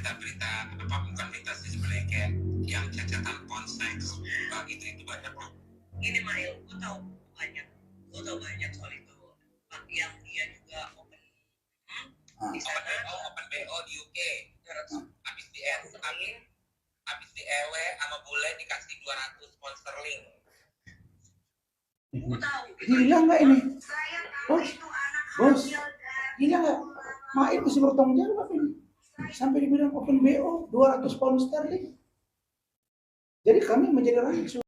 berita-berita apa bukan berita sih sebenarnya kayak yang cacatan konseks itu banyak loh. Ini Mail, gue tahu banyak soal itu. Yang dia juga open di sana, open BO di UK, habis di EW sama bule dikasih 200 pound sterling. Gila nggak ini? Bos, gila nggak? Main masih bertanggung jawab ini. Sampai dibilang open BO 200 pound sterling. Jadi kami menjadi rancu.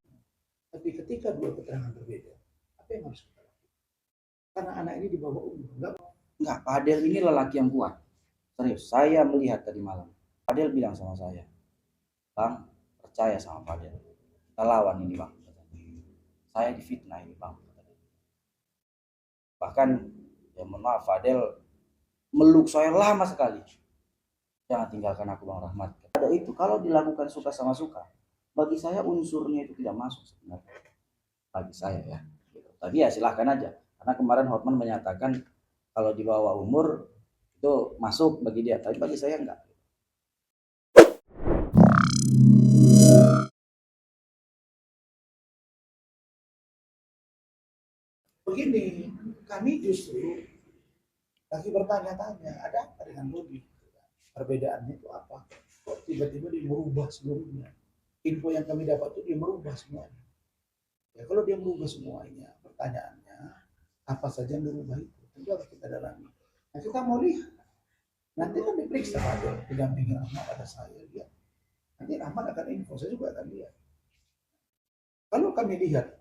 Tapi ketika dua keterangan berbeda, apa yang harus kita lakukan? Karena anak ini di bawah umur. Enggak, Padel ini lelaki yang kuat. Serius, saya melihat tadi malam. Padel bilang sama saya, Bang, percaya sama Padel. Kita lawan ini, Bang. Saya difitnah ini, Bang. Bahkan, ya mohon maaf, Padel meluk saya lama sekali. Jangan tinggalkan aku, Bang Rahmat. Ada itu, kalau dilakukan suka sama suka, bagi saya unsurnya itu tidak masuk sebenarnya. Bagi saya ya. Tapi ya silahkan aja. Karena kemarin Hotman menyatakan kalau di bawah umur itu masuk bagi dia. Tapi bagi saya enggak. Begini, kami justru lagi bertanya-tanya, ada apa dengan Bobi? Perbedaannya itu apa? Kok tiba-tiba dia merubah seluruhnya? Info yang kami dapat itu dia merubah semuanya. Ya kalau dia merubah semuanya, pertanyaannya apa saja yang merubah itu? Tentu harus kita dalami. Nah kita mau lihat. Nanti kan diperiksa ada didampingi Rahmat, ada saya lihat. Nanti Rahmat akan info, saya juga akan lihat. Kalau kami lihat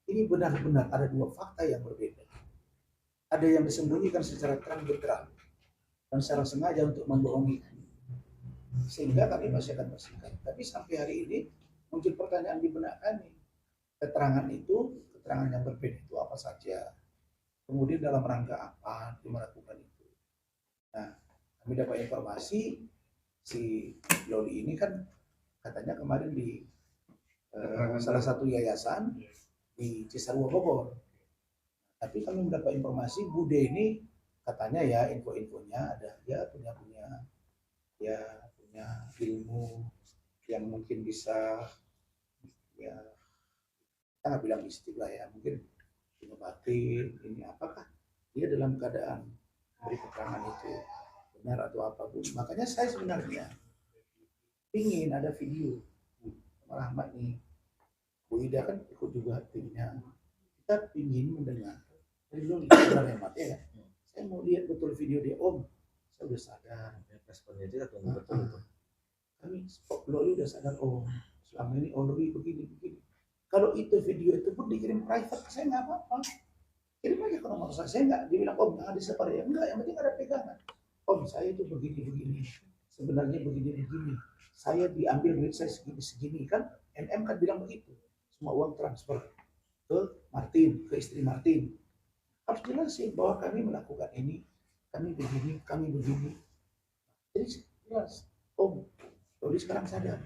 ini benar-benar ada dua fakta yang berbeda. Ada yang disembunyikan secara terang-benderang dan secara sengaja untuk membohongi. Sehingga kami masih akan bersikap. Tapi sampai hari ini muncul pertanyaan di benak kami. Keterangan yang berbeda itu apa saja? Kemudian dalam rangka apa melakukan itu? Nah, kami dapat informasi si Loli ini kan katanya kemarin di salah satu yayasan di Cisarua Bogor. Tapi kami mendapat informasi Bude ini katanya ya info-infonya ada dia punya ilmu yang mungkin bisa ya kita nggak bilang mistik lah ya, mungkin batin ini apakah dia dalam keadaan beri keterangan itu benar atau apapun. Makanya saya sebenarnya ingin ada video Rahmat nih, Bu Ida kan ikut juga timnya, kita ingin mendengar dari Loli Rahmat ya kan. Saya mau lihat betul video dia, Om saya udah sadar responnya dia betul itu kami Loli udah sadar, Om selama ini Loli begini. Kalau itu video itu pun dikirim private saya nggak apa-apa, kirim aja ke nomor saya nggak dibilang Om jangan disebar ya, enggak, yang penting ada pegangan. Om saya itu begini sebenarnya begini saya diambil duit saya segini kan, NM kan bilang begitu, semua uang transfer ke Martin, ke istri Martin. Harus jelasin bahwa kami melakukan ini, kami begini. Jadi jelas, Om, Loli sekarang sadar.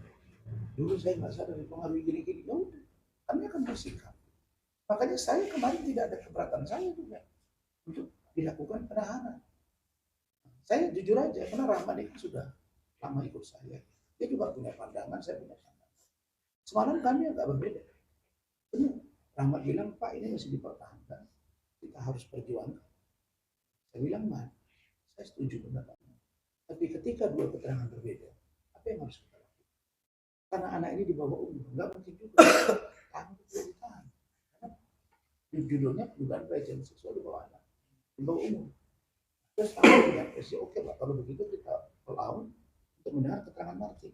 Dulu saya nggak sadar dipengaruhi gini. Ya udah, kami akan bersikap. Makanya saya kemarin tidak ada keberatan saya juga untuk dilakukan penahanan. Saya jujur aja, karena Rahmat itu sudah lama ikut saya. Dia juga punya pandangan, saya punya pandangan. Semalam kami agak berbeda. Benar, Rahmat bilang, Pak ini masih dipertahankan. Kita harus perjuangkan. Saya bilang, Man, saya setuju pendapatnya. Tapi ketika dua keterangan berbeda, apa yang harus kita lakukan? Karena anak ini di bawah umur, nggak mungkin juga. Kamu tidak ditahan. Karena judulnya dugaan pelecehan seksual di bawah anak, di bawah umur. Terus kami ya, oke lah kalau begitu kita lawan untuk mendengar keterangan Martin,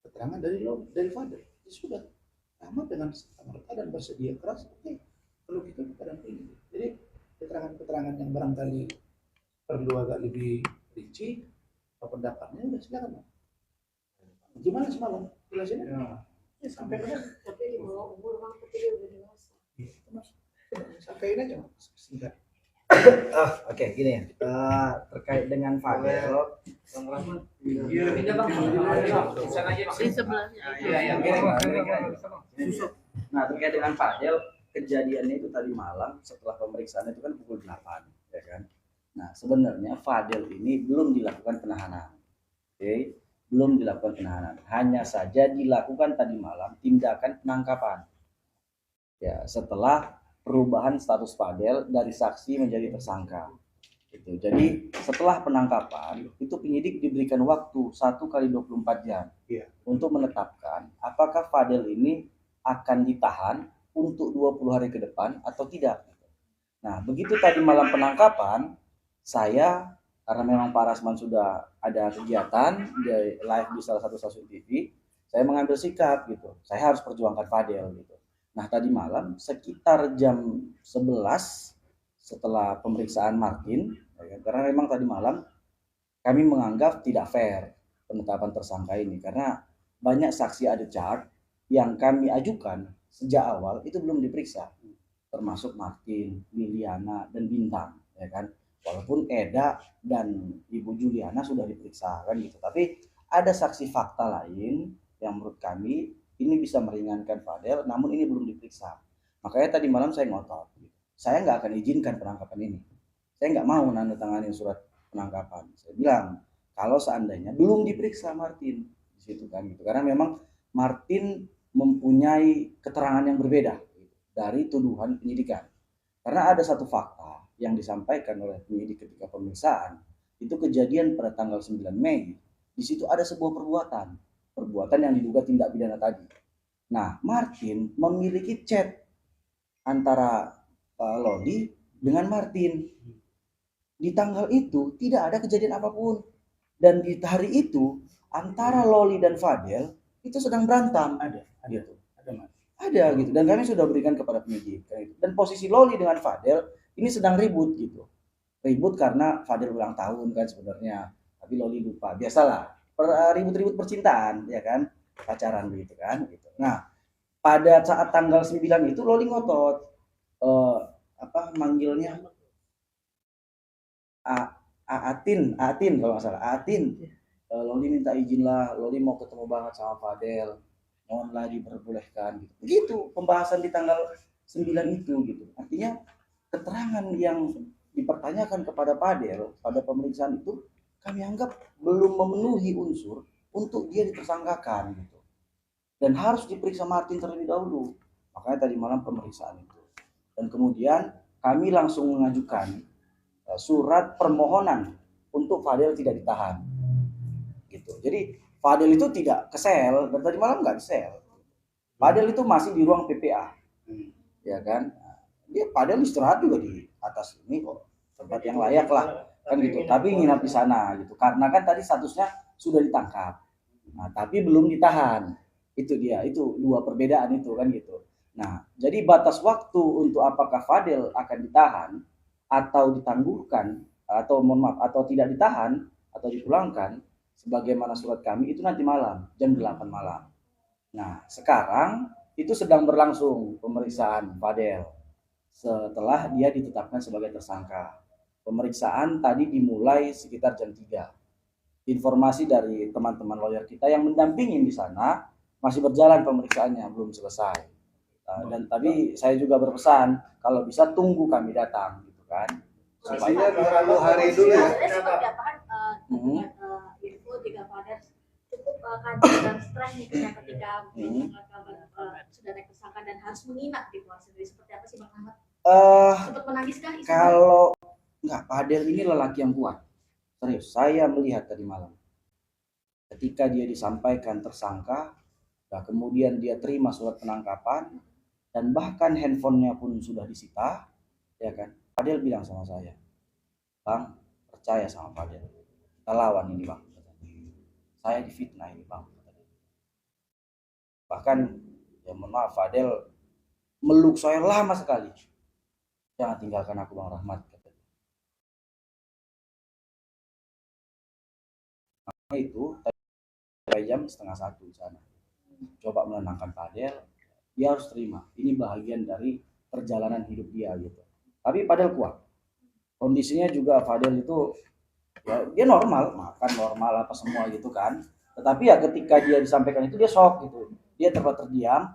keterangan dari father. Ya sudah, Rahmat dengan mereka dan bersedia keras, oke. Kalau gitu kita dampingi. Jadi keterangan yang barangkali perlu agak lebih rinci, pendapatnya udah silakan. Gimana semalam? Jelasin ya. Sampai benar. Tapi di bawah umur Bang, tapi dia udah dewasa. Sampaikan aja singkat. Oke, gini ya. Terkait dengan Fadel, Di sebelahnya. Nah, terkait dengan Fadel, kejadiannya itu tadi malam setelah pemeriksaan itu kan pukul 8, ya kan. Nah, sebenarnya Fadel ini belum dilakukan penahanan. Oke. belum dilakukan penahanan. Hanya saja dilakukan tadi malam tindakan penangkapan. Ya, setelah perubahan status Fadel dari saksi menjadi tersangka. Gitu. Jadi setelah penangkapan itu penyidik diberikan waktu 1 kali 24 jam untuk menetapkan apakah Fadel ini akan ditahan untuk 20 hari ke depan atau tidak. Nah, begitu tadi malam penangkapan, saya karena memang Pak Rasman sudah ada kegiatan di live di salah satu stasiun TV, saya mengambil sikap gitu. Saya harus perjuangkan Fadel gitu. Nah, tadi malam sekitar jam 11 setelah pemeriksaan Martin, ya, karena memang tadi malam kami menganggap tidak fair penetapan tersangka ini karena banyak saksi ada chart yang kami ajukan sejak awal itu belum diperiksa, termasuk Martin, Liliana, dan Bintang, ya kan. Walaupun Eda dan Ibu Juliana sudah diperiksa kan gitu, tapi ada saksi fakta lain yang menurut kami ini bisa meringankan Fadel, namun ini belum diperiksa. Makanya tadi malam saya ngotot, saya nggak akan izinkan penangkapan ini. Saya nggak mau nandatangani surat penangkapan. Saya bilang kalau seandainya belum diperiksa Martin di situ kan gitu, karena memang Martin mempunyai keterangan yang berbeda dari tuduhan penyidikan. Karena ada satu fakta yang disampaikan oleh penyidik ketika pemeriksaan, itu kejadian pada tanggal 9 Mei. Di situ ada sebuah perbuatan yang diduga tindak pidana tadi. Nah, Martin memiliki chat antara Lodi dengan Martin. Di tanggal itu tidak ada kejadian apapun. Dan di hari itu antara Loli dan Fadel itu sedang berantem. Ada gitu. Dan kami sudah berikan kepada penyidik. Dan posisi Loli dengan Fadel ini sedang ribut gitu. Ribut karena Fadel ulang tahun kan sebenarnya. Tapi Loli lupa. Biasalah. Ribut-ribut percintaan ya kan. Pacaran gitu kan gitu. Nah, pada saat tanggal 9 itu Loli ngotot manggilnya Atin kalau nggak salah. Atin, Loli minta izin lah, Loli mau ketemu banget sama Fadel, mohonlah diperbolehkan gitu. Begitu pembahasan di tanggal 9 itu gitu. Artinya keterangan yang dipertanyakan kepada Fadel pada pemeriksaan itu kami anggap belum memenuhi unsur untuk dia ditersangkakan gitu. Dan harus diperiksa Martin terlebih dahulu. Makanya tadi malam pemeriksaan itu. Dan kemudian kami langsung mengajukan surat permohonan untuk Fadel tidak ditahan. Gitu. Jadi Fadel itu tidak ke sel, dan tadi malam nggak di sel. Fadel itu masih di ruang PPA. Ya kan? Dia Fadel istirahat juga di atas ini kok, tempat yang layak lah kan gitu. Tapi nginap di sana gitu. Karena kan tadi statusnya sudah ditangkap. Nah, tapi belum ditahan. Itu dia, itu dua perbedaan itu kan gitu. Nah, jadi batas waktu untuk apakah Fadel akan ditahan atau ditangguhkan atau atau tidak ditahan atau dipulangkan sebagaimana surat kami itu nanti malam jam 8 malam. Nah, sekarang itu sedang berlangsung pemeriksaan Fadel setelah dia ditetapkan sebagai tersangka. Pemeriksaan tadi dimulai sekitar jam 3. Informasi dari teman-teman lawyer kita yang mendampingi di sana masih berjalan pemeriksaannya, belum selesai. Dan tadi saya juga berpesan kalau bisa tunggu kami datang gitu kan. Supaya 20 hari dulu ya. Seperti apa kan info 3 Fadel cukup kaget dan stres nih ketika kabar sudah naik tersangka dan harus menginap di luar sendiri. Seperti apa sih Bang Ahmad? Sempat menangis kah? Kalau enggak, Fadel ini lelaki yang kuat. Serius, saya melihat tadi malam. Ketika dia disampaikan tersangka, nah kemudian dia terima surat penangkapan dan bahkan handphonenya pun sudah disita, ya kan? Fadel bilang sama saya, Bang, percaya sama Fadel. Kita lawan ini Bang. Saya difitnah ini Bang. Bahkan, ya mohon maaf, Fadel meluk saya lama sekali. Jangan tinggalkan aku Bang Rahmat. Nah, itu jam 12:30 di sana. Coba menenangkan Fadel, dia harus terima. Ini bagian dari perjalanan hidup dia gitu. Tapi Fadel kuat. Kondisinya juga Fadel itu ya dia normal, makan normal apa semua gitu kan. Tetapi ya ketika dia disampaikan itu dia shock gitu. Dia terdiam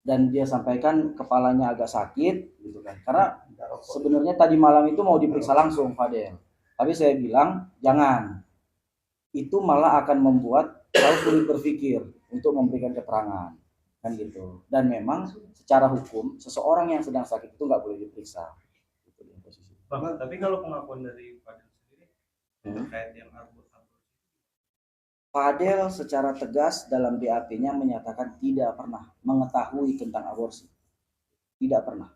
dan dia sampaikan kepalanya agak sakit gitu kan. Karena sebenarnya tadi malam itu mau diperiksa langsung Fadel. Tapi saya bilang jangan. itu malah akan membuat saya sulit berpikir untuk memberikan keterangan, kan gitu. Dan memang secara hukum seseorang yang sedang sakit itu nggak boleh diperiksa. Gitu, di posisi. Bang, tapi kalau pengakuan dari Fadel sendiri terkait yang aborsi, Fadel secara tegas dalam BAP-nya menyatakan tidak pernah mengetahui tentang aborsi, tidak pernah.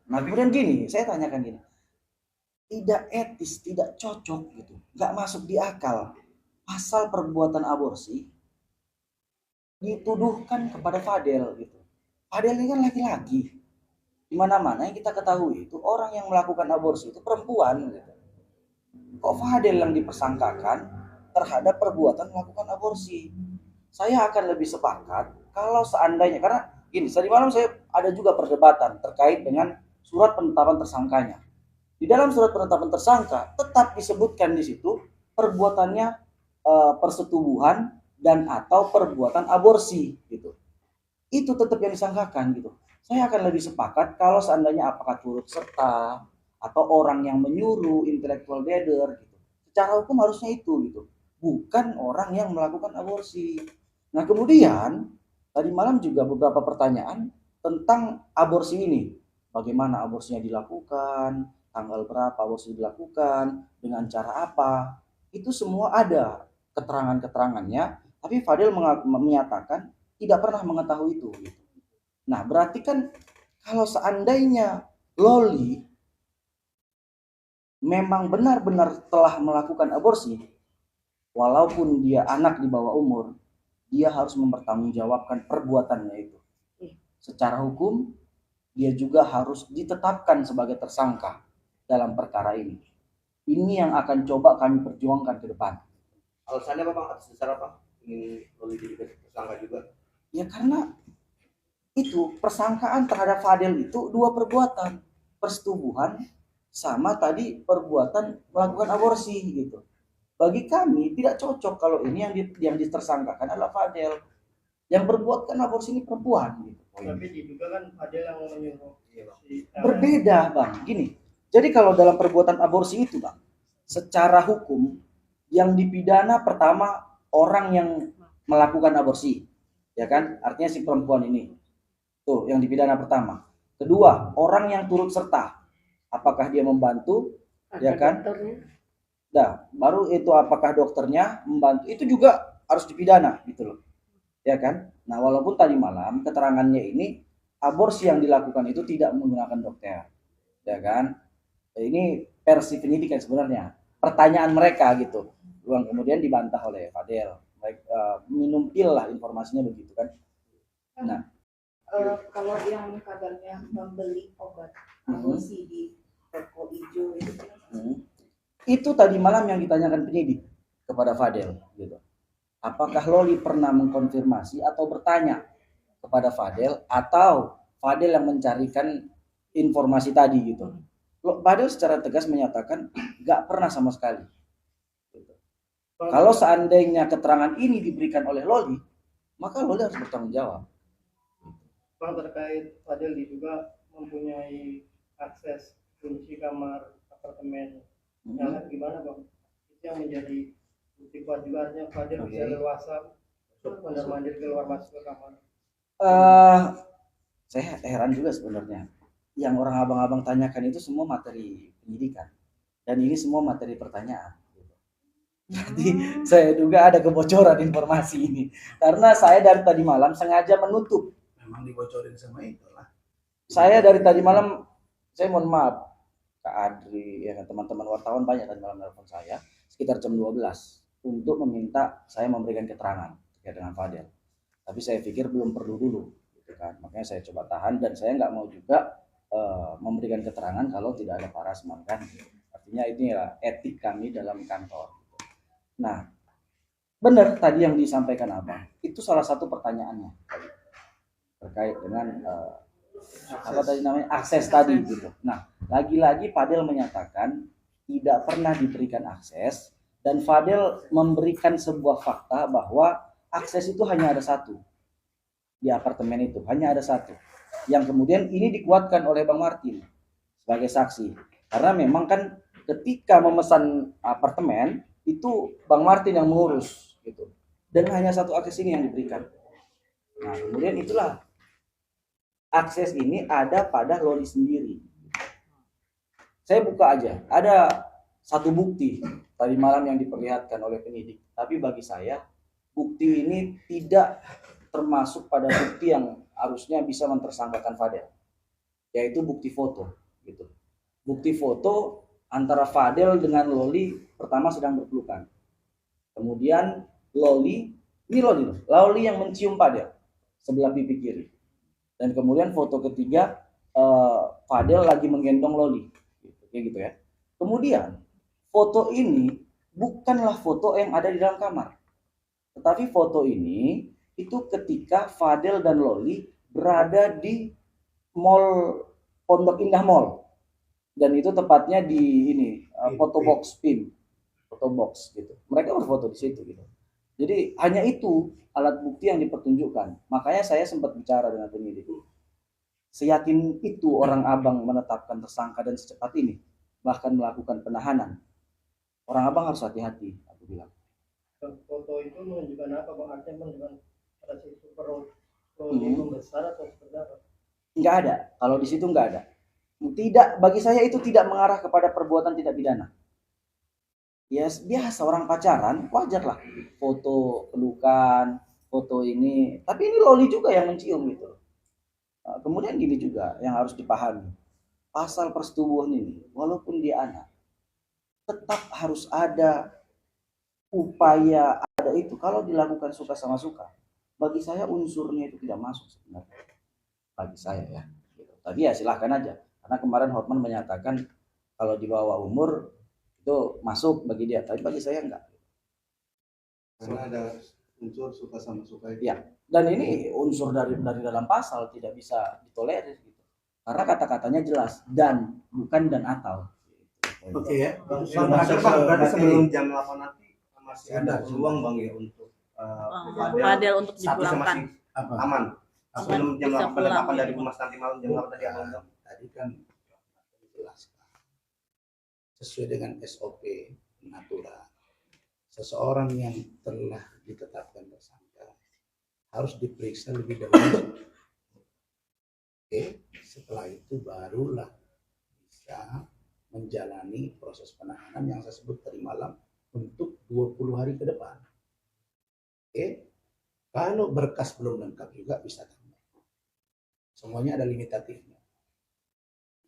Nah kemudian gini, saya tanyakan gini, tidak etis, tidak cocok gitu, nggak masuk di akal. Pasal perbuatan aborsi dituduhkan kepada Fadel gitu. Fadel ini kan laki-laki. Di mana-mana yang kita ketahui itu orang yang melakukan aborsi itu perempuan gitu. Kok Fadel yang dipersangkakan terhadap perbuatan melakukan aborsi? Saya akan lebih sepakat kalau seandainya, karena ini tadi malam saya ada juga perdebatan terkait dengan surat penetapan tersangkanya. Di dalam surat penetapan tersangka tetap disebutkan di situ perbuatannya persetubuhan dan atau perbuatan aborsi gitu. Itu tetap yang disangkakan gitu. Saya akan lebih sepakat kalau seandainya apakah turut serta atau orang yang menyuruh, intellectual dader gitu. Secara hukum harusnya itu gitu. Bukan orang yang melakukan aborsi. Nah kemudian tadi malam juga beberapa pertanyaan tentang aborsi ini. Bagaimana aborsinya dilakukan, tanggal berapa aborsi dilakukan, dengan cara apa. Itu semua ada keterangan-keterangannya, tapi Fadel menyatakan tidak pernah mengetahui itu. Nah berarti kan kalau seandainya Loli memang benar-benar telah melakukan aborsi, walaupun dia anak di bawah umur, dia harus mempertanggungjawabkan perbuatannya itu. Secara hukum, dia juga harus ditetapkan sebagai tersangka dalam perkara ini. Ini yang akan coba kami perjuangkan ke depan. Alasannya apa Bang? Atas dasar apa? Ingin Loli jadi tersangka juga? Ya karena itu persangkaan terhadap Fadel itu dua perbuatan, persetubuhan sama tadi perbuatan melakukan aborsi gitu. Bagi kami tidak cocok kalau ini yang ditersangkakan adalah Fadel. Yang berbuat kan aborsi ini perempuan gitu. tapi diduga kan Fadel yang menyuruh. Berbeda Bang, gini. Jadi kalau dalam perbuatan aborsi itu Bang, secara hukum yang dipidana pertama orang yang melakukan aborsi, ya kan? Artinya si perempuan ini. Tuh, yang dipidana pertama. Kedua, orang yang turut serta. Apakah dia membantu, ya kan? Nah, baru itu apakah dokternya membantu, itu juga harus dipidana gitu loh. Ya kan? Nah, walaupun tadi malam keterangannya ini aborsi yang dilakukan itu tidak menggunakan dokter. Ya kan? Ini versi penyidikan sebenarnya. Pertanyaan mereka gitu. Yang kemudian dibantah oleh Fadel. Minum pil lah informasinya begitu kan. Nah, kalau yang kabarnya membeli obat aborsi di toko hijau itu itu tadi malam yang ditanyakan penyidik kepada Fadel gitu. Apakah Loli pernah mengkonfirmasi atau bertanya kepada Fadel atau Fadel yang mencarikan informasi tadi gitu. Fadel secara tegas menyatakan nggak pernah sama sekali. Gitu. Kalau seandainya keterangan ini diberikan oleh Loli, maka Loli harus bertanggung jawab. Bang, terkait Fadel diduga mempunyai akses kunci kamar apartemen. Nah, gimana Bang? Itu yang menjadi bukti kuat juga, artinya Fadel bisa leluasa untuk mondar-mandir keluar masuk ke kamar. Saya heran juga sebenarnya. Yang orang abang-abang tanyakan itu semua materi penyidikan. Dan ini semua materi pertanyaan. Jadi saya duga ada kebocoran informasi ini. Karena saya dari tadi malam sengaja menutup. Memang dibocorin sama itu lah. Saya dari tadi malam, saya mohon maaf Kak Adri, ya teman-teman wartawan banyak tadi malam telepon saya sekitar jam 12 untuk meminta saya memberikan keterangan terkait dengan Fadel. Tapi saya pikir belum perlu dulu, gitu kan. Makanya saya coba tahan dan saya nggak mau juga memberikan keterangan kalau tidak ada parasman kan. Artinya inilah etik kami dalam kantor. Nah, benar tadi yang disampaikan Abang. Itu salah satu pertanyaannya terkait dengan apa tadi namanya akses tadi gitu. Nah, lagi-lagi Fadel menyatakan tidak pernah diberikan akses dan Fadel memberikan sebuah fakta bahwa akses itu hanya ada satu di apartemen itu, hanya ada satu. Yang kemudian ini dikuatkan oleh Bang Martin sebagai saksi. Karena memang kan ketika memesan apartemen itu Bang Martin yang mengurus gitu. Dan hanya satu akses ini yang diberikan. Nah, kemudian itulah akses ini ada pada Loli sendiri. Saya buka aja, ada satu bukti tadi malam yang diperlihatkan oleh penyidik. Tapi bagi saya, bukti ini tidak termasuk pada bukti yang harusnya bisa mentersangkakan Fadel, yaitu bukti foto. Gitu. Bukti foto antara Fadel dengan Loli pertama sedang berpelukan. Kemudian Loli yang mencium Fadel sebelah pipi kiri. Dan kemudian foto ketiga Fadel lagi menggendong Loli, kayak gitu ya. Kemudian foto ini bukanlah foto yang ada di dalam kamar, tetapi foto ini itu ketika Fadel dan Loli berada di mall Pondok Indah Mall, dan itu tepatnya di ini foto box gitu. Mereka berfoto di situ gitu. Jadi hanya itu alat bukti yang dipertunjukkan. Makanya saya sempat bicara dengan penyidik. Seyakin itu orang Abang menetapkan tersangka dan secepat ini, bahkan melakukan penahanan. Orang Abang harus hati-hati, aku bilang. Foto itu menunjukkan apa Bang? Artinya menunjukkan pada situ perut membesar atau seperti apa? Nggak ada. Kalau di situ nggak ada. Tidak, bagi saya itu tidak mengarah kepada perbuatan tidak pidana. Ya biasa orang pacaran, wajar lah. Foto pelukan, foto ini. Tapi ini Loli juga yang mencium gitu. Kemudian gini juga yang harus dipahami. Pasal persetubuhan ini, walaupun dia anak, tetap harus ada upaya ada itu. Kalau dilakukan suka sama suka, bagi saya unsurnya itu tidak masuk sebenarnya. Bagi saya ya. Tapi ya silahkan aja. Karena kemarin Hotman menyatakan kalau di bawah umur itu masuk bagi dia. Tapi bagi saya enggak. Karena ada unsur suka sama suka itu. Ya. Dan ini unsur dari dalam pasal tidak bisa ditolerir gitu. Karena kata-katanya jelas dan bukan dan atau. Oke ya. Berarti sebelum jam 8 nanti masih ada peluang Bang ya untuk Fadel untuk statusnya dipulangkan. masih aman. Sebelum jam Bisa 8 pulang. penetapan dari Humas nanti malam jam 8 tadi Abang. Tadi kan dijelaskan sesuai dengan SOP pengaturan, seseorang yang telah ditetapkan tersangka harus diperiksa lebih dahulu. Oke, setelah itu barulah bisa menjalani proses penahanan yang saya sebut tadi malam untuk 20 hari ke depan. Oke, kalau berkas belum lengkap juga bisa tambah. Semuanya ada limitatifnya.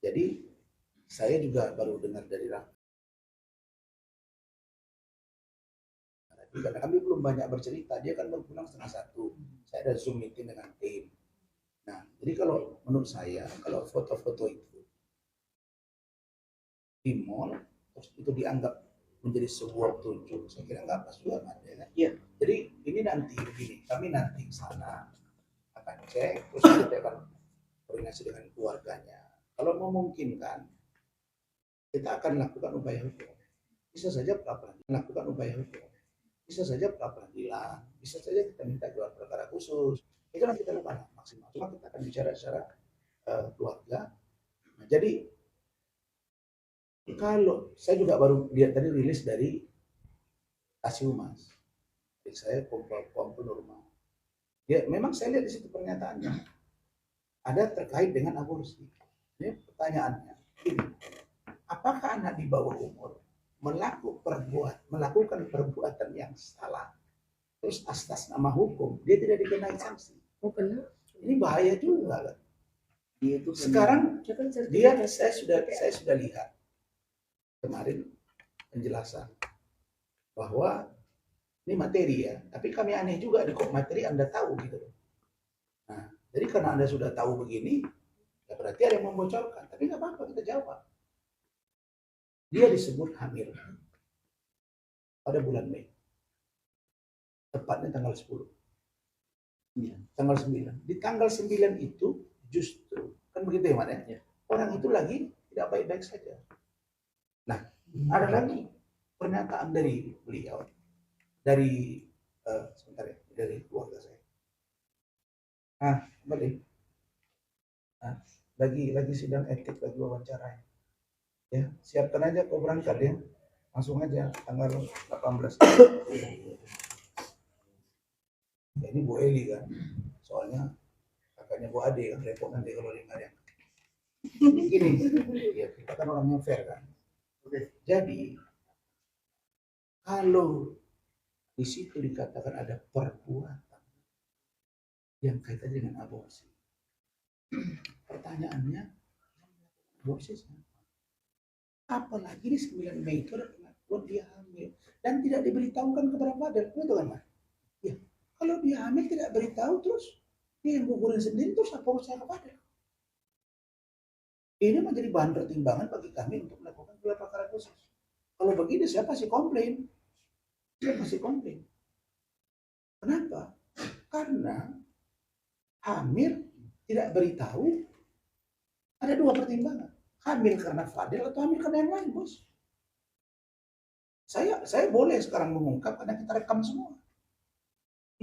Jadi saya juga baru dengar dari karena kami belum banyak bercerita, dia kan baru pulang 12:30. Saya ada Zoom meeting dengan tim. Nah, jadi kalau menurut saya, kalau foto-foto itu di mall, terus itu dianggap menjadi sebuah tunjuk, saya kira nggak pas juga kan, ya kan? Iya. Jadi ini nanti begini, kami nanti ke sana akan cek, terus kita akan koordinasi dengan keluarganya. Kalau memungkinkan, kita akan lakukan upaya hukum. Bisa saja pra-peradilan, lakukan upaya hukum. Bisa saja pra-peradilan, bisa saja kita minta gelar perkara khusus. Itu nanti kita lakukan maksimal. Cuma kita akan bicara secara keluarga. Nah, jadi kalau saya juga baru lihat tadi rilis dari Kasiumas, jadi saya kumpul rumah. Ya memang saya lihat di situ pernyataannya ada terkait dengan aborsi. Ini pertanyaannya, ini, apakah anak di bawah umur melakukan perbuatan yang salah, terus atas nama hukum dia tidak dikenai sanksi? Oh benar. Ini bahaya juga kan? Dia itu Sekarang saya sudah lihat kemarin penjelasan bahwa ini materi ya, tapi kami aneh juga di kok materi Anda tahu gitu. Nah, jadi karena Anda sudah tahu begini, ya berarti ada yang membocorkan. Tapi nggak apa-apa, kita jawab. Dia disebut hamil pada bulan Mei, tepatnya tanggal 10. Tanggal 9. Di tanggal 9 itu justru kan begitu ya, Mas ya? Orang itu lagi tidak baik-baik saja. Nah, ada lagi pernyataan dari beliau, dari sebentar ya, dari keluarga saya. Kembali. Lagi sidang etik, lagi wawancara. Ya, siapkan aja kau berangkat ya. Langsung aja tanggal 18. Ya, ini Bu Eli kan, soalnya kakaknya Bu Ade kan repot nanti kalau dia nggak ada. Gini, ya kita kan orang yang fair kan. Jadi kalau di situ dikatakan ada perbuatan yang kaitannya dengan aborsi, pertanyaannya, aborsi siapa? Apalagi di 9 Mei itu ada pengakuan dia hamil dan tidak diberitahukan kepada Fadel, betul kan Mas? Ya, kalau dia hamil tidak beritahu terus dia yang gugurin sendiri, terus apa urusannya ke Fadel? Ini menjadi bahan pertimbangan bagi kami untuk melakukan gelar perkara khusus. Kalau begini siapa sih komplain? Siapa sih komplain? Kenapa? Karena hamil tidak beritahu ada dua pertimbangan. Hamil karena Fadel atau hamil karena yang lain, bos. Saya boleh sekarang mengungkap karena kita rekam semua.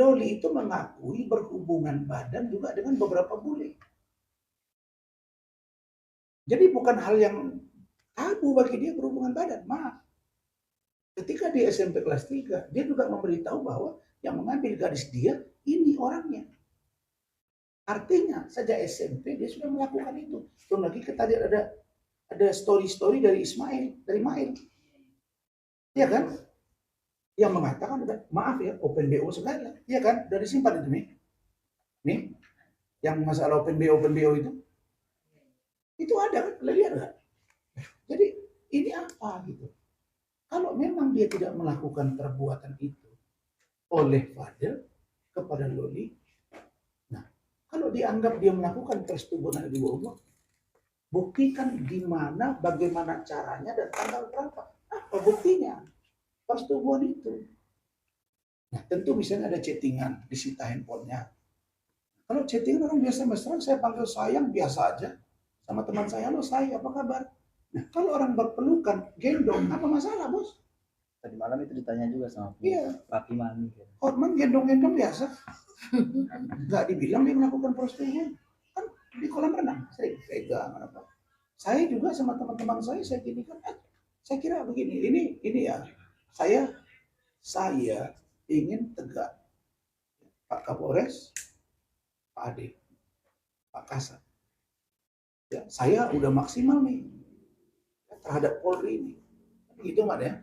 Loli itu mengakui berhubungan badan juga dengan beberapa bule. Jadi bukan hal yang tabu bagi dia berhubungan badan, maaf. Ketika di SMP kelas 3, dia juga memberitahu bahwa yang mengambil gadis dia, ini orangnya. Artinya, sejak SMP dia sudah melakukan itu. Belum lagi kita lihat ada story-story dari Ismail, dari Mail. Iya kan? Yang mengatakan, maaf ya, open BO segala. Iya kan? Dari simpan itu nih. Nih, yang masalah open BO itu. Itu ada kan? Lihat nggak? Jadi, ini apa gitu? Kalau memang dia tidak melakukan perbuatan itu oleh Fadel kepada Loli, nah kalau dianggap dia melakukan persetubuhan di bawah, buktikan di mana, bagaimana caranya dan tanggal berapa. Apa buktinya persetubuhan itu? Nah tentu misalnya ada chattingan, disita handphonenya. Kalau chattingan orang biasa mesra, saya panggil sayang biasa aja sama teman saya, halo saya apa kabar? Nah, kalau orang berpelukan, gendong, apa masalah, bos? Tadi malam itu ditanya juga sama Papi Mami. Hotman gendong-gendong biasa. Nggak dibilang dia melakukan prostitusi. Kan di kolam renang, sering pegang apa. Saya juga sama teman-teman saya gini kan, saya kira begini, ini ya, saya ingin tegak. Pak Kapolres, Pak Ade, Pak Kasat. Ya, saya udah maksimal nih terhadap Polri ini. Gitu Mbak ya.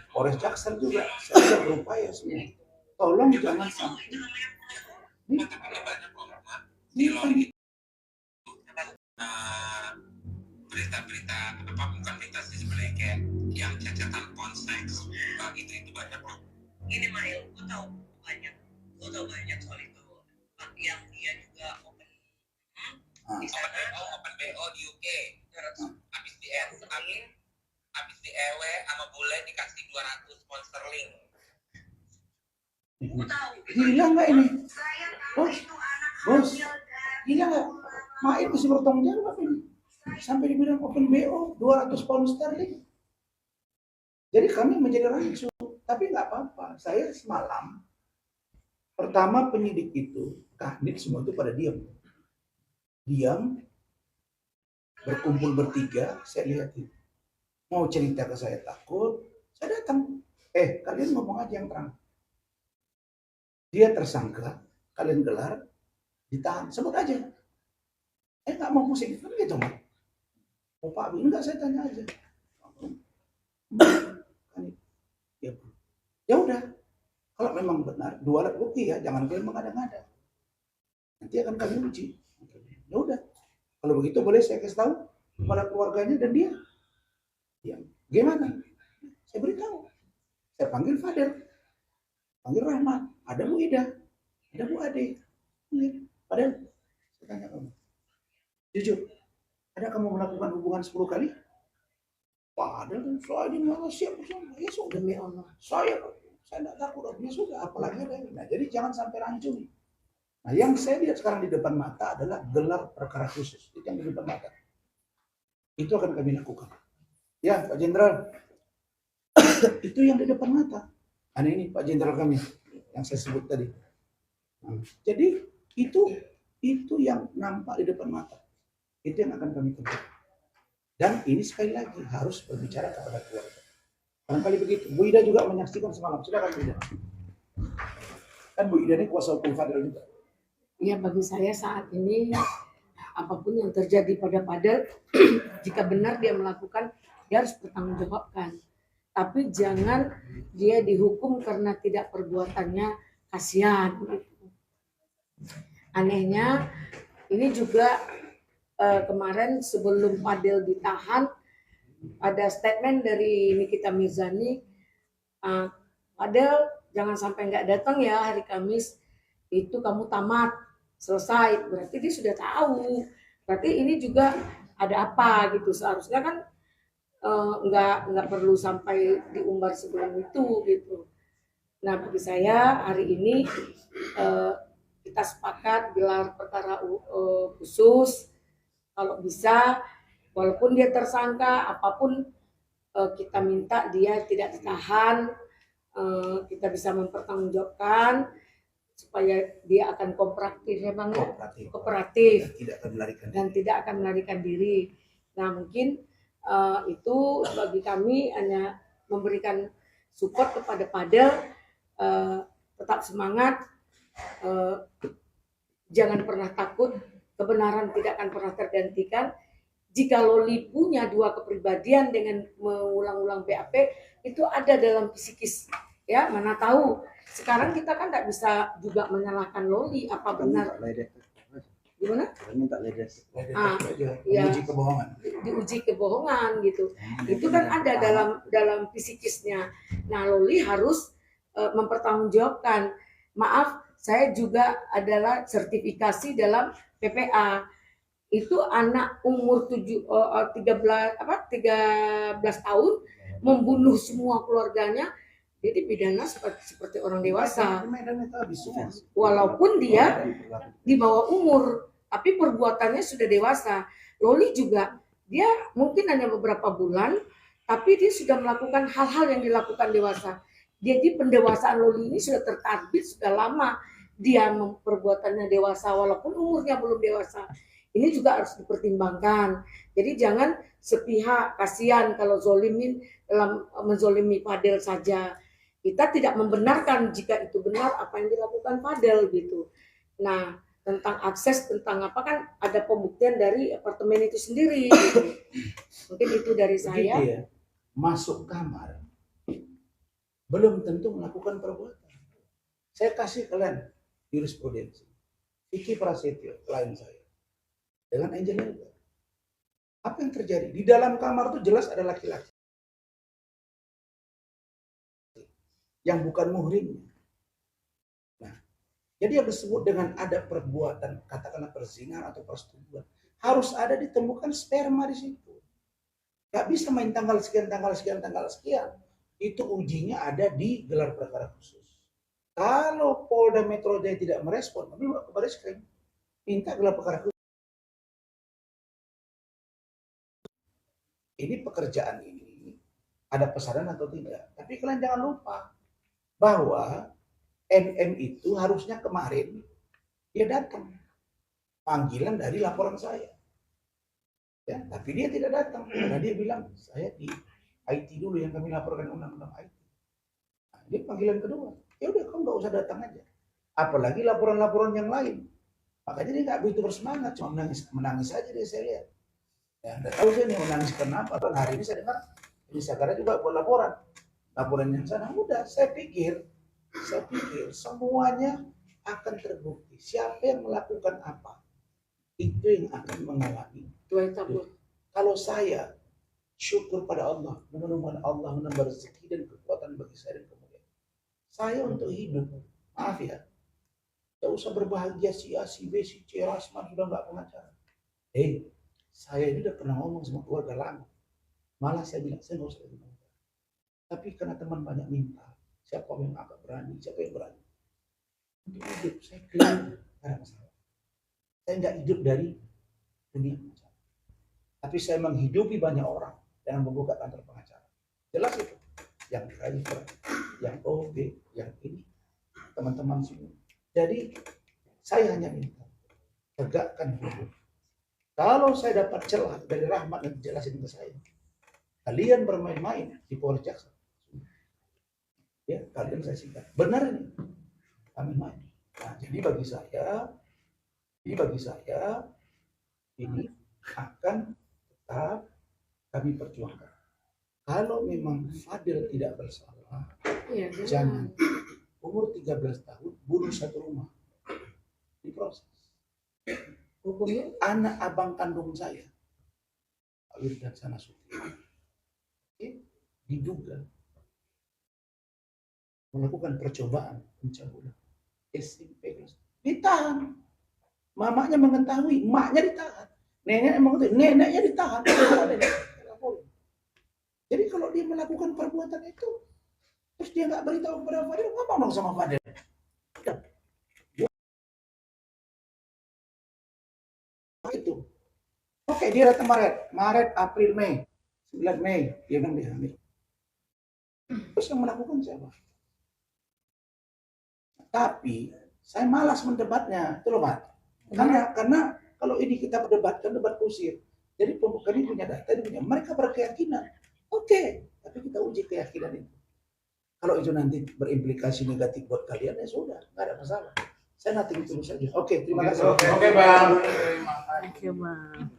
Polres Jaksel juga saya sudah berupaya semua. Tolong jangan sampai berita-berita apa bukan berita sih sebenarnya kayak yang cacatan ponseks itu banyak loh. Ini Mail, gue tahu banyak soal itu. Yang dia juga open di sana open BO di UK. Habis di EW sama bule dikasih 200 pound sterling. Gila nggak ini? Bos, gila nggak? Main mesti bertanggung jawab ini. Sampai dibilang open BO 200 pound sterling. Jadi kami menjadi rancu, tapi nggak apa-apa. Saya semalam pertama penyidik itu, Kanit semua itu pada diam, berkumpul bertiga. Saya lihat itu. Mau cerita ke saya takut, saya datang. Kalian ngomong aja yang terang. Dia tersangka, kalian gelar, ditahan, sebut aja. Nggak mau pusing, kan gitu Pak. Oh Pak Abi, enggak, saya tanya aja. Ya udah, kalau memang benar, 2 alat bukti ya, jangan kalian mengada-ngada. Nanti akan kami uji. Ya udah, kalau begitu boleh saya kasih tahu kepada keluarganya dan dia. Ya, gimana? Saya beritahu. Saya panggil Fadel, panggil Rahmat, ada Bu Ida, ada Bu Ade. Fadel, saya tanya kamu, jujur, ada kamu melakukan hubungan 10 kali? Fadel, saya ini malah siap, ya sudah demi Allah. Saya tidak takut, ya sudah, apalagi ada ini. Nah, jadi jangan sampai rancu nih. Nah, yang saya lihat sekarang di depan mata adalah gelar perkara khusus. Itu yang di depan mata. Itu akan kami lakukan. Ya, Pak Jenderal. Itu yang di depan mata. Nah, ini Pak Jenderal kami yang saya sebut tadi. Nah, jadi itu yang nampak di depan mata. Itu yang akan kami kerjakan. Dan ini sekali lagi harus berbicara kepada keluarga. Barangkali begitu. Bu Ida juga menyaksikan semalam. Silakan Bu Ida. Kan Bu Ida ini kuasa hukum Fadel juga. Ya, bagi saya saat ini apapun yang terjadi pada Fadel, jika benar dia melakukan, dia harus bertanggungjawabkan. Tapi jangan dia dihukum karena tidak perbuatannya, kasihan. Anehnya, ini juga kemarin sebelum Fadel ditahan, ada statement dari Nikita Mirzani, Fadel jangan sampai nggak datang ya hari Kamis, itu kamu tamat, selesai. Berarti dia sudah tahu. Berarti ini juga ada apa gitu. Seharusnya kan nggak perlu sampai diumbar sebelum itu gitu. Nah, bagi saya hari ini kita sepakat gelar perkara khusus. Kalau bisa, walaupun dia tersangka, apapun kita minta dia tidak ditahan, kita bisa mempertanggungjawabkan supaya dia akan kooperatif, memang kooperatif dan tidak akan melarikan diri. Nah, mungkin itu bagi kami hanya memberikan support kepada Fadel, tetap semangat, jangan pernah takut, kebenaran tidak akan pernah tergantikan. Jika Loli punya dua kepribadian dengan mengulang-ulang BAP, itu ada dalam psikis, ya, mana tahu. Sekarang kita kan tidak bisa juga menyalahkan Loli apa benar. Gimana? Ya, diuji kebohongan. Diuji kebohongan gitu. Itu kan ada dalam psikisnya. Nah, Loli harus mempertanggungjawabkan. Maaf, saya juga adalah sertifikasi dalam PPA. Itu anak umur 13 tahun membunuh semua keluarganya, dia dipidana seperti orang dewasa. Walaupun dia di bawah umur, tapi perbuatannya sudah dewasa. Loli juga, dia mungkin hanya beberapa bulan, tapi dia sudah melakukan hal-hal yang dilakukan dewasa. Jadi pendewasaan Loli ini sudah tertarbit, sudah lama. Dia perbuatannya dewasa walaupun umurnya belum dewasa. Ini juga harus dipertimbangkan. Jadi jangan sepihak, kasihan kalau zolimin dalam menzolimi Fadel saja. Kita tidak membenarkan jika itu benar apa yang dilakukan Fadel gitu. Nah, tentang akses, tentang apa kan ada pembuktian dari apartemen itu sendiri. Gitu. Mungkin itu dari saya. Ya, masuk kamar belum tentu melakukan perbuatan. Saya kasih kalian jurisprudensi. Vicky Prasetyo, klien saya, dengan Angel Elga. Apa yang terjadi? Di dalam kamar itu jelas ada laki-laki yang bukan muhrimnya. Nah, jadi yang disebut dengan ada perbuatan, katakanlah perzinahan atau persetubuhan, harus ada ditemukan sperma di situ. Gak bisa main tanggal sekian, tanggal sekian, tanggal sekian. Itu ujinya ada di gelar perkara khusus. Kalau Polda Metro Jaya tidak merespon, kami bawa ke Barreskrim, minta gelar perkara khusus. Ini pekerjaan ini ada pesanan atau tidak. Tapi kalian jangan lupa bahwa NM itu harusnya kemarin dia datang panggilan dari laporan saya. Ya, tapi dia tidak datang karena dia bilang saya di IT dulu yang kami laporkan undang-undang IT. Nah, dia panggilan kedua. Ya udah, kamu nggak usah datang aja. Apalagi laporan-laporan yang lain. Makanya dia nggak begitu bersemangat, cuma menangis saja dia, saya lihat. Ya, nggak tahu saya nih menangis kenapa. Dan hari ini saya dengar ini Sagara juga buat laporan yang sana. Udah, saya pikir semuanya akan terbukti. Siapa yang melakukan apa, itu yang akan mengalami. Kalau saya syukur pada Allah, mudah-mudahan Allah menambah rezeki dan kekuatan bagi saya dan kemudian. Saya untuk hidup, maaf ya, tidak usah berbahagia si A, si B, si C, Rasman sudah nggak pengacara. Saya ini udah pernah ngomong sama keluarga lama. Malah saya bilang, saya nggak usah jadi pengacara. Tapi karena teman banyak minta, siapa yang agak berani, siapa yang berani. Untuk hidup, saya klaim, tidak ada masalah. Saya nggak hidup dari dunia pengacara. Tapi saya menghidupi banyak orang dengan membuka kantor pengacara. Jelas itu. Yang driver, yang OB, yang ini. Teman-teman semua. Jadi saya hanya minta tegakkan hukum. Kalau saya dapat celah dari Rahmat dan jelasin ke saya, kalian bermain-main di Polres Jaksel, Ya, kalian saya singkat. Benar ini. Kami main. Nah, jadi bagi saya ini akan tetap kami perjuangkan. Kalau memang Fadil tidak bersalah, Iya, jangan umur 13 tahun bunuh satu rumah. Diproses. Hukumnya Anak abang kandung saya, Pak Wirdan Sanasuti, diduga melakukan percobaan pencabulan SMP kelas. Ditahan. Mamanya mengetahui, emaknya ditahan. Neneknya mengetahui, neneknya ditahan. Jadi kalau dia melakukan perbuatan itu, terus dia nggak beritahu kepada Fadil, ngomong dong sama Fadil. Itu. Oke, dia datang Maret, April, Mei. 9 Mei, dia bilang dia hamil. Terus yang melakukan siapa? Tapi saya malas mendebatnya, itu loh Pak. Karena kalau ini kita berdebatkan, debat kusir. Jadi pembuka ini punya data, ini punya. Mereka berkeyakinan. Oke, tapi kita uji keyakinan itu. Kalau itu nanti berimplikasi negatif buat kalian, ya sudah, nggak ada masalah. Saya nanti itu saja. Oke, terima kasih. Oke, Bang. Thank you, Bang.